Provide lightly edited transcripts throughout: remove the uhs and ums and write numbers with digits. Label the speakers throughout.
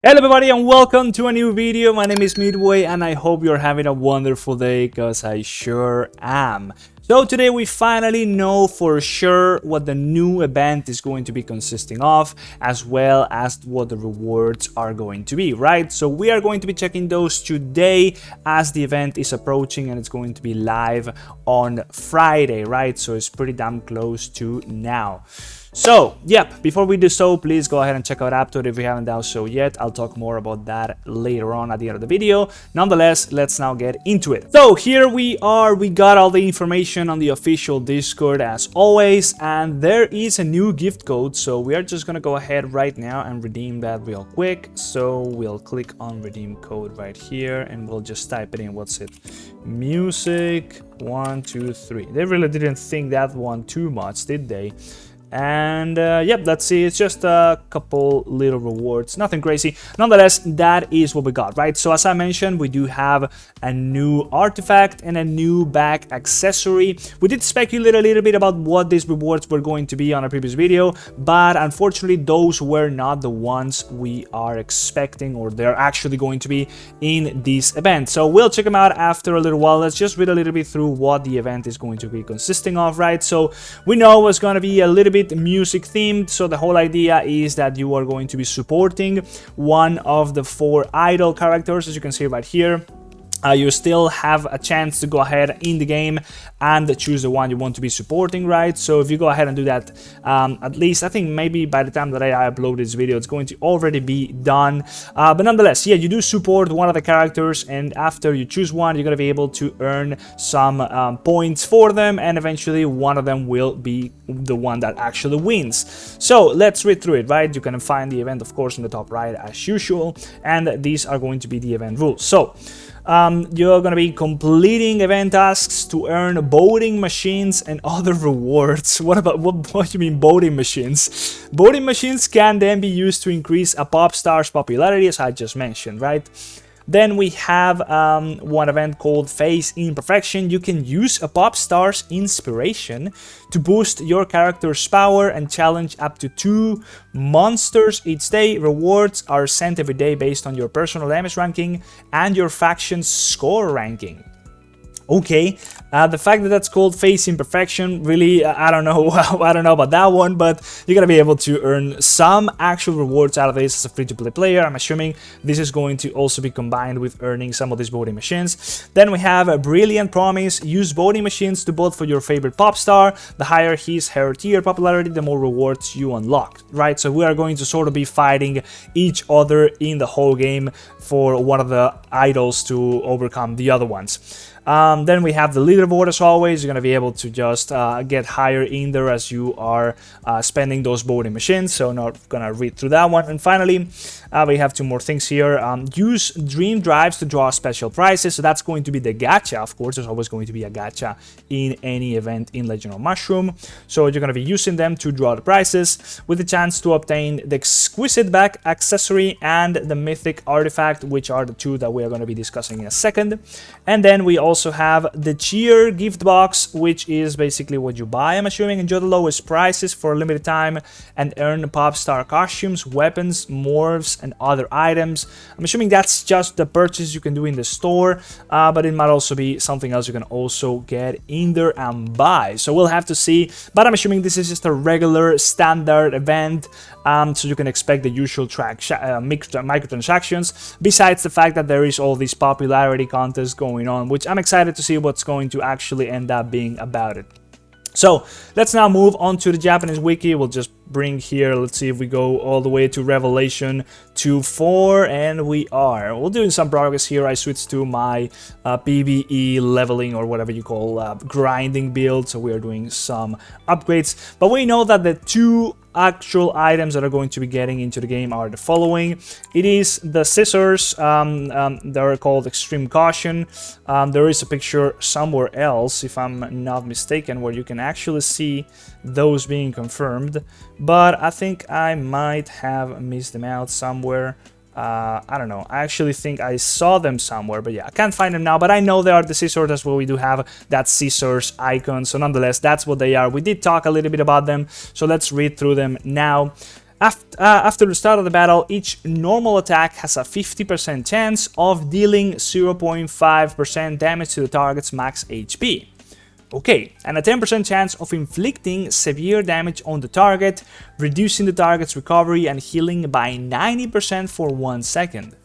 Speaker 1: Hello everybody and welcome to a new video. My name is Midway and I hope you're having a wonderful day because I sure am. So today we finally know for sure what the new event is going to be consisting of, as well as what the rewards are going to be, right? So we are going to be checking those today as the event is approaching and it's going to be live on Friday, right? So it's pretty damn close to now. So, yep, before we do so, please go ahead and check out Apptoid if you haven't done so yet. I'll talk more about that later on at the end of the video. Nonetheless, let's now get into it. So, here we are. We got all the information on the official Discord as always, and there is a new gift code. So, we are just gonna go ahead right now and redeem that real quick. So, we'll click on redeem code right here, and we'll just type it in. What's it? Music 123. They really didn't think that one too much, did they? And yep, let's see, it's just a couple little rewards, nothing crazy. Nonetheless, that is what we got, right? So as I mentioned, we do have a new artifact and a new back accessory. We did speculate a little bit about what these rewards were going to be on a previous video, but unfortunately those were not the ones we are expecting, or they're actually going to be in this event. So we'll check them out after a little while. Let's just read a little bit through what the event is going to be consisting of, right? So we know it's going to be a little bit music themed. So the whole idea is that you are going to be supporting one of the 4 idol characters, as you can see right here. You still have a chance to go ahead in the game and choose the one you want to be supporting, right? So if you go ahead and do that, at least I think maybe by the time that I upload this video, it's going to already be done. But nonetheless, yeah, you do support one of the characters, and after you choose one, you're going to be able to earn some points for them, and eventually one of them will be the one that actually wins. So let's read through it, right? You can find the event, of course, in the top right as usual, and these are going to be the event rules. So you're going to be completing event tasks to earn voting machines and other rewards. What do you mean voting machines? Voting machines can then be used to increase a pop star's popularity, as I just mentioned, right? Then we have one event called Face Imperfection. You can use a pop star's inspiration to boost your character's power and challenge up to 2 monsters each day. Rewards are sent every day based on your personal damage ranking and your faction's score ranking. Okay, the fact that that's called Face Imperfection, really, I don't know about that one, but you're gonna be able to earn some actual rewards out of this as a free-to-play player. I'm assuming this is going to also be combined with earning some of these voting machines. Then we have a Brilliant Promise. Use voting machines to vote for your favorite pop star. The higher her tier popularity, the more rewards you unlock, right? So we are going to sort of be fighting each other in the whole game for one of the idols to overcome the other ones. Then we have the leaderboard as always. You're going to be able to just get higher in there as you are spending those voting machines, so not going to read through that one. And finally, we have 2 more things here. Use dream drives to draw special prizes. So that's going to be the gacha, of course. There's always going to be a gacha in any event in Legend of Mushroom. So you're going to be using them to draw the prizes with the chance to obtain the exquisite back accessory and the mythic artifact, which are the 2 that we are going to be discussing in a second. And then we also have the cheer gift box, which is basically what you buy, I'm assuming. Enjoy the lowest prices for a limited time and earn pop star costumes, weapons, morphs, and other items. I'm assuming that's just the purchase you can do in the store, but it might also be something else you can also get in there and buy. So we'll have to see, but I'm assuming this is just a regular standard event, so you can expect the usual microtransactions, besides the fact that there is all these popularity contests going on, which I'm excited to see what's going to actually end up being about it. So let's now move on to the Japanese wiki. We'll just bring here, let's see if we go all the way to Revelation 2.4, and we're doing some progress here. I switched to my PvE leveling, or whatever you call grinding build, so we are doing some upgrades. But we know that the 2 actual items that are going to be getting into the game are the following. It is the scissors, they're called Extreme Caution. There is a picture somewhere else, if I'm not mistaken, where you can actually see those being confirmed, but I think I might have missed them out somewhere. I don't know. I actually think I saw them somewhere, but yeah, I can't find them now. But I know they are the scissors. That's what we do have, that scissors icon. So nonetheless, that's what they are. We did talk a little bit about them, so let's read through them now. After the start of the battle, each normal attack has a 50% chance of dealing 0.5% damage to the target's max HP. Okay, and a 10% chance of inflicting severe damage on the target, reducing the target's recovery and healing by 90% for 1 second.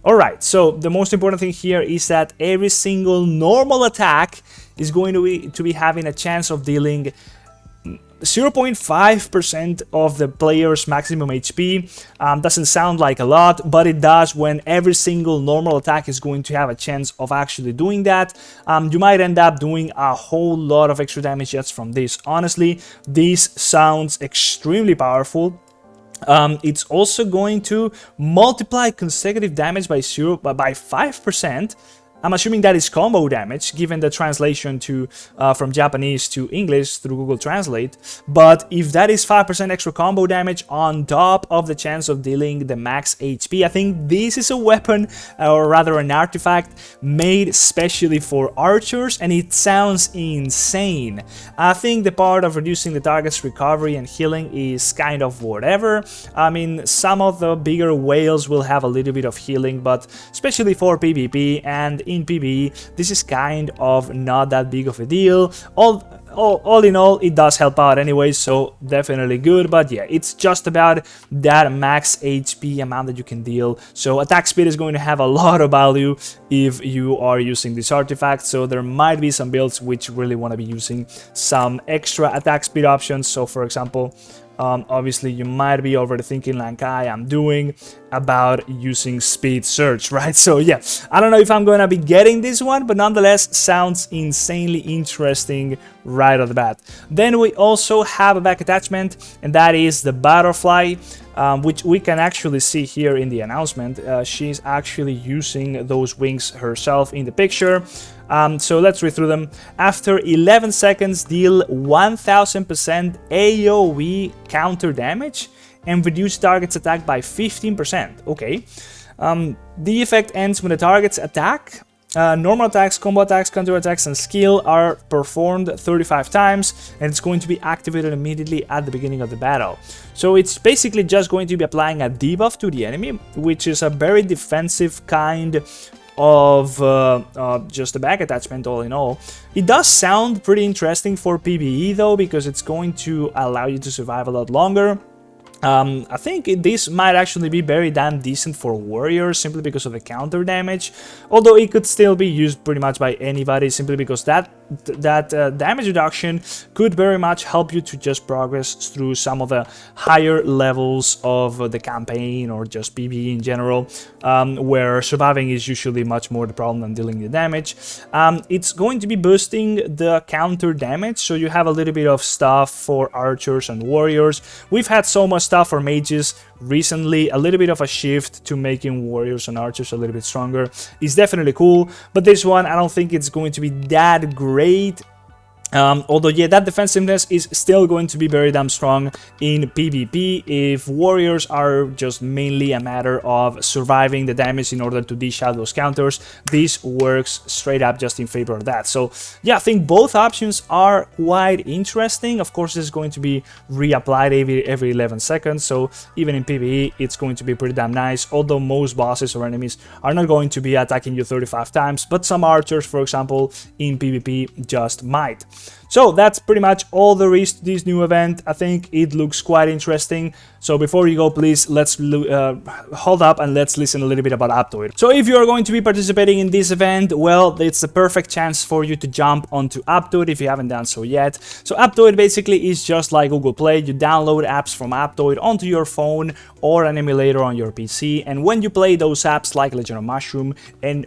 Speaker 1: Alright, so the most important thing here is that every single normal attack is going to be having a chance of dealing 0.5% of the player's maximum HP. Doesn't sound like a lot, but it does when every single normal attack is going to have a chance of actually doing that. You might end up doing a whole lot of extra damage just from this. Honestly, this sounds extremely powerful. It's also going to multiply consecutive damage by 5%. I'm assuming that is combo damage, given the translation to from Japanese to English through Google Translate. But if that is 5% extra combo damage on top of the chance of dealing the max HP, I think this is a weapon, or rather an artifact, made specially for archers, and it sounds insane. I think the part of reducing the target's recovery and healing is kind of whatever. I mean, some of the bigger whales will have a little bit of healing, but especially for PvP and in PvE, this is kind of not that big of a deal. All in all, it does help out anyway, so definitely good. But yeah, it's just about that max HP amount that you can deal. So attack speed is going to have a lot of value if you are using this artifact. So there might be some builds which really want to be using some extra attack speed options. So for example, obviously you might be already thinking like I am doing about using speed search, right? So yeah, I don't know if I'm gonna be getting this one, but nonetheless sounds insanely interesting right off the bat. Then we also have a back attachment, and that is the butterfly, which we can actually see here in the announcement. She's actually using those wings herself in the picture. So let's read through them. After 11 seconds, deal 1000% AoE counter damage and reduce target's attack by 15%. Okay. The effect ends when the target's attack, normal attacks, combo attacks, counter attacks, and skill are performed 35 times, and it's going to be activated immediately at the beginning of the battle. So it's basically just going to be applying a debuff to the enemy, which is a very defensive kind of just a back attachment all in all. It does sound pretty interesting for PvE though, because it's going to allow you to survive a lot longer. I think this might actually be very damn decent for warriors, simply because of the counter damage, although it could still be used pretty much by anybody, simply because that damage reduction could very much help you to just progress through some of the higher levels of the campaign, or just PvE in general, where surviving is usually much more the problem than dealing the damage. It's going to be boosting the counter damage, so you have a little bit of stuff for archers and warriors. We've had so much stuff for mages recently. A little bit of a shift to making warriors and archers a little bit stronger is definitely cool, but this one I don't think it's going to be that great. Although yeah, that defensiveness is still going to be very damn strong in PvP if warriors are just mainly a matter of surviving the damage in order to dish out those counters. This works straight up just in favor of that. So yeah, I think both options are quite interesting. Of course, this is going to be reapplied every 11 seconds, so even in PvE it's going to be pretty damn nice, although most bosses or enemies are not going to be attacking you 35 times, but some archers, for example, in PvP just might. So that's pretty much all there is to this new event. I think it looks quite interesting. So before you go, please, let's hold up and let's listen a little bit about Aptoide. So if you are going to be participating in this event, well, it's the perfect chance for you to jump onto Aptoide if you haven't done so yet. So Aptoide basically is just like Google Play. You download apps from Aptoide onto your phone or an emulator on your PC, and when you play those apps like Legend of Mushroom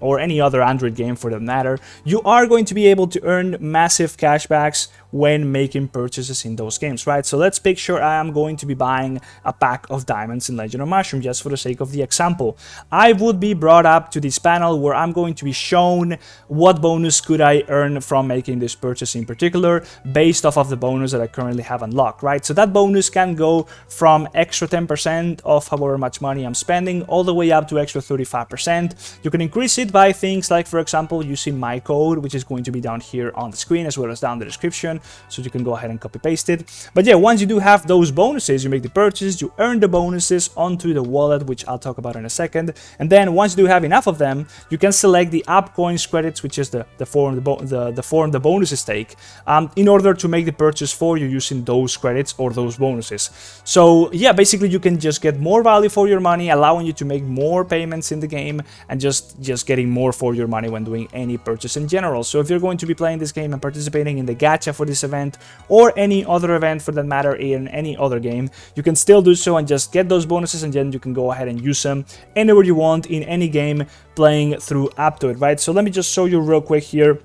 Speaker 1: or any other Android game for that matter, you are going to be able to earn massive cashbacks when making purchases in those games, right? So let's picture I am going to be buying a pack of diamonds in Legend of Mushroom, just for the sake of the example. I would be brought up to this panel where I'm going to be shown what bonus could I earn from making this purchase in particular, based off of the bonus that I currently have unlocked, right? So that bonus can go from extra 10% of however much money I'm spending, all the way up to extra 35%. You can increase it by things like, for example, using my code, which is going to be down here on the screen, as well as down the description. description, so you can go ahead and copy paste it. But yeah, once you do have those bonuses, you make the purchase, you earn the bonuses onto the wallet, which I'll talk about in a second. And then once you do have enough of them, you can select the Appcoins credits, which is the form the bonuses take, in order to make the purchase for you using those credits or those bonuses. So yeah, basically you can just get more value for your money, allowing you to make more payments in the game and just getting more for your money when doing any purchase in general. So if you're going to be playing this game and participating in the gacha for this event or any other event for that matter in any other game, you can still do so and just get those bonuses, and then you can go ahead and use them anywhere you want in any game playing through Aptoide, right? So let me just show you real quick here.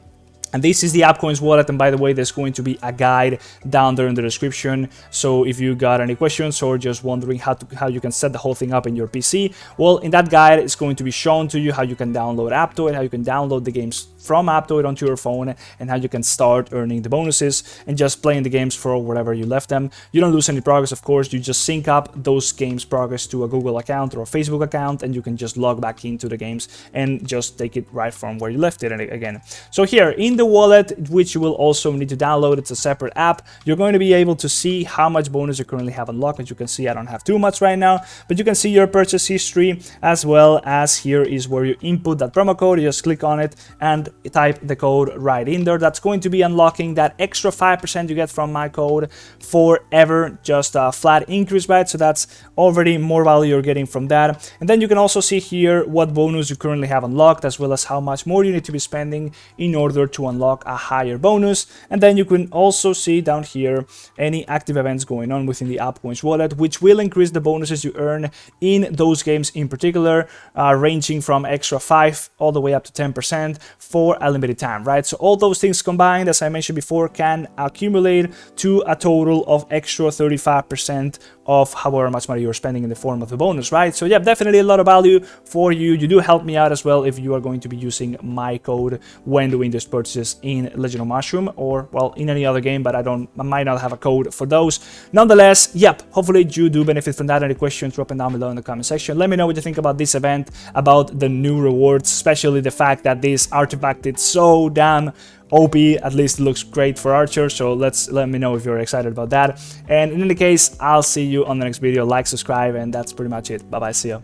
Speaker 1: And this is the Appcoins wallet, and by the way, there's going to be a guide down there in the description. So if you got any questions or just wondering how you can set the whole thing up in your PC, well, in that guide, it's going to be shown to you how you can download Apptoid, how you can download the games from Aptoid onto your phone, and how you can start earning the bonuses and just playing the games for wherever you left them. You don't lose any progress, of course. You just sync up those games' progress to a Google account or a Facebook account, and you can just log back into the games and just take it right from where you left it again. So here in the wallet, which you will also need to download, it's a separate app, you're going to be able to see how much bonus you currently have unlocked. As you can see, I don't have too much right now, but you can see your purchase history, as well as here is where you input that promo code. You just click on it and type the code right in there. That's going to be unlocking that extra 5% you get from my code forever, just a flat increase, right? So that's already more value you're getting from that. And then you can also see here what bonus you currently have unlocked, as well as how much more you need to be spending in order to unlock a higher bonus. And then you can also see down here any active events going on within the Appcoins wallet, which will increase the bonuses you earn in those games in particular, ranging from extra 5 all the way up to 10% for a limited time, right? So all those things combined, as I mentioned before, can accumulate to a total of extra 35% of however much money you're spending in the form of the bonus, right? So yeah, definitely a lot of value for you. You do help me out as well if you are going to be using my code when doing this purchase in Legend of Mushroom, or well, in any other game, but I might not have a code for those. Nonetheless, yep, hopefully you do benefit from that. Any questions, drop them down below in the comment section. Let me know what you think about this event, about the new rewards, especially the fact that this artifact is so damn OP. At least it looks great for archers, so let me know if you're excited about that. And in any case, I'll see you on the next video. Like, subscribe, and that's pretty much it. Bye bye, see ya.